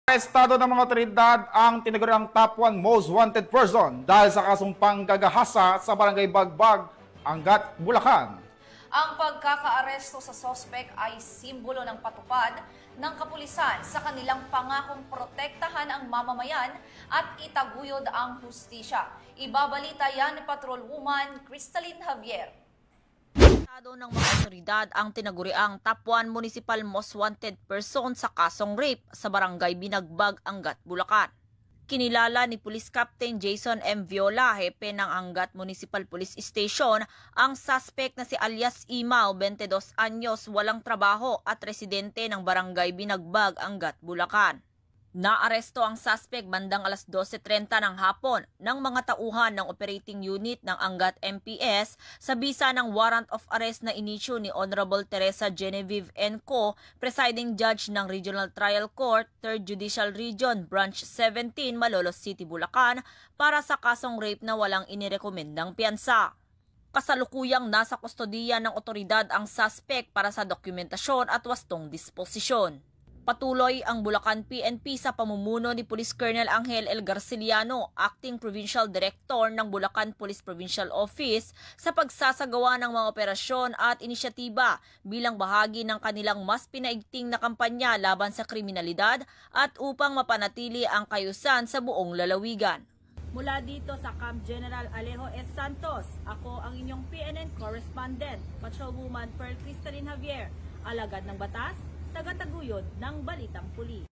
Estado ng mga otoridad ang tinaguriang top 1 most wanted person dahil sa kasong panggagahasa sa Barangay Bagbag, Angat, Bulacan. Ang pagkakaaresto sa sospek ay simbolo ng patupad ng kapulisan sa kanilang pangakong protektahan ang mamamayan at itaguyod ang hustisya. Ibabalita yan ni Patrolwoman Cristalyn Javier. Estado ng mga otoridad ang tinaguriang top 1 municipal most wanted person sa kasong rape sa Barangay Binagbag, Angat, Bulacan. Kinilala ni Police Captain Jason M. Viola, hepe ng Angat Municipal Police Station, ang suspect na si alias Imao, 22 anyos, walang trabaho at residente ng Barangay Binagbag, Angat, Bulacan. Naaresto ang suspect bandang alas 12:30 ng hapon ng mga tauhan ng operating unit ng Angat MPS sa bisa ng warrant of arrest na inisyu ni Honorable Teresa Genevieve N. Co., presiding judge ng Regional Trial Court, 3rd Judicial Region, Branch 17, Malolos City, Bulacan, para sa kasong rape na walang inirekomendang piyansa. Kasalukuyang nasa kustodiya ng otoridad ang suspect para sa dokumentasyon at wastong disposisyon. Patuloy ang Bulacan PNP sa pamumuno ni Police Colonel Angel L. Garciliano, Acting Provincial Director ng Bulacan Police Provincial Office, sa pagsasagawa ng mga operasyon at inisyatiba bilang bahagi ng kanilang mas pinaigting na kampanya laban sa kriminalidad at upang mapanatili ang kayusan sa buong lalawigan. Mula dito sa Camp General Alejo S. Santos, ako ang inyong PNN correspondent, Patrolwoman Cristalyn Javier, alagad ng batas, tagataguyod ng Balitang Puli.